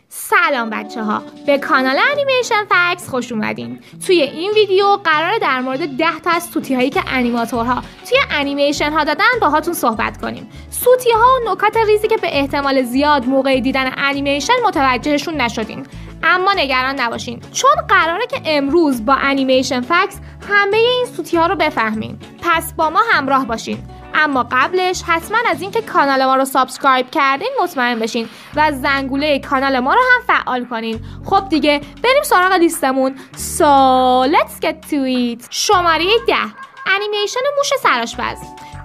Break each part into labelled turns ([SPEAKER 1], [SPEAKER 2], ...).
[SPEAKER 1] سلام بچه ها، به کانال انیمیشن فکس خوش اومدین. توی این ویدیو قراره در مورد 10 تا از سوتی هایی که انیماتورها توی انیمیشن ها دادن باهاتون صحبت کنیم. سوتی ها و نکات ریزی که به احتمال زیاد موقع دیدن انیمیشن متوجهشون نشدین، اما نگران نباشین چون قراره که امروز با انیمیشن فکس همه این سوتی ها رو بفهمین. پس با ما همراه باشین. اما قبلش حتما از اینکه کانال ما رو سابسکرایب کردین مطمئن بشین و زنگوله کانال ما رو هم فعال کنین. خب دیگه بریم سراغ لیستمون. So let's get to it. شماره 10، انیمیشن موش سرآشپز.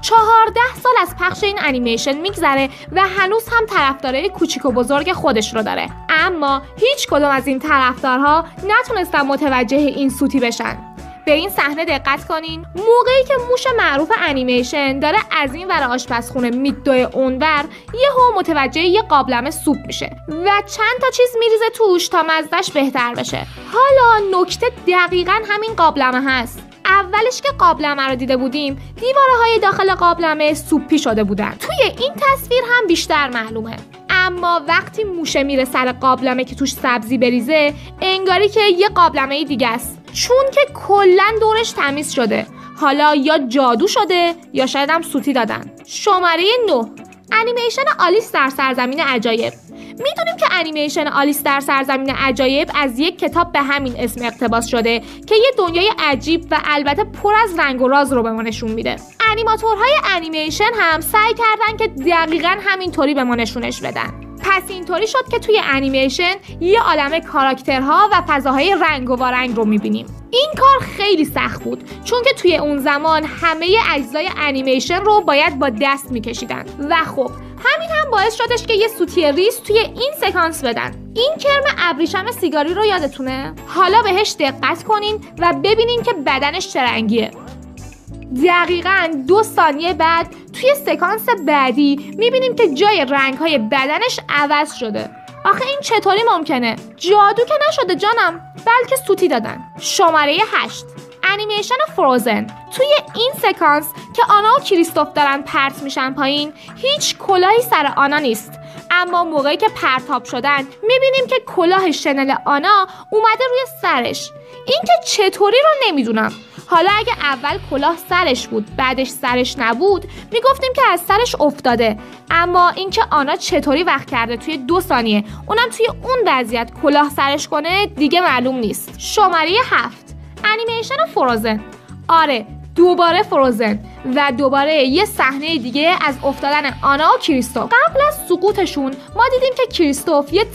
[SPEAKER 1] 14 سال از پخش این انیمیشن میگذره و هنوز هم طرفدارای کوچیک و بزرگ خودش رو داره، اما هیچ کدوم از این طرفدارها نتونستن متوجه این سوتی بشن. به این صحنه دقت کنین. موقعی که موش معروف انیمیشن داره از این ور آشپزخونه میدوه اونور، یهو متوجه یه قابلمه سوپ میشه و چند تا چیز میریزه توش تا مزهش بهتر بشه. حالا نکته دقیقاً همین قابلمه هست. اولش که قابلمه رو دیده بودیم، دیوارهای داخل قابلمه سوپی شده بودن. توی این تصویر هم بیشتر معلومه. اما وقتی موشه میره سر قابلمه که توش سبزی بریزه، انگاری که یه قابلمه دیگه است، چون که کلاً دورش تمیز شده. حالا یا جادو شده یا شاید هم سوتی دادن. شماره 9، انیمیشن آلیس در سرزمین عجایب. میدونیم که انیمیشن آلیس در سرزمین عجایب از یک کتاب به همین اسم اقتباس شده که یه دنیای عجیب و البته پر از رنگ و راز رو به ما نشون میده. انیماتورهای انیمیشن هم سعی کردن که دقیقاً همینطوری به ما نشونش بدن. پس اینطوری شد که توی انیمیشن یه عالمه کاراکترها و فضاهای رنگ و وارنگ رو میبینیم. این کار خیلی سخت بود چون که توی اون زمان همه اجزای انیمیشن رو باید با دست میکشیدن و خب همین هم باعث شدش که یه سوتی ریز توی این سکانس بدن. این کرم ابریشم سیگاری رو یادتونه؟ حالا بهش دقت کنین و ببینین که بدنش چه رنگیه. دقیقاً 2 ثانیه بعد توی سکانس بعدی میبینیم که جای رنگ‌های بدنش عوض شده. آخه این چطوری ممکنه؟ جادو که نشده جانم، بلکه سوتی دادن. شماره 8، انیمیشن فروزن. توی این سکانس که آنا و کریستوف دارن پرت میشن پایین، هیچ کلاهی سر آنا نیست، اما موقعی که پرتاب شدن میبینیم که کلاه شنل آنا اومده روی سرش. این که چطوری رو نمیدونم. حالا اگه اول کلاه سرش بود بعدش سرش نبود میگفتیم که از سرش افتاده، اما اینکه آنا چطوری وقت کرده توی 2 ثانیه اونم توی اون وضعیت کلاه سرش کنه دیگه معلوم نیست. شماره 7، انیمیشن فروزن. آره، دوباره فروزن و دوباره یه صحنه دیگه از افتادن آنا و کریستوف. قبل از سقوطشون ما دیدیم که کریستوف یه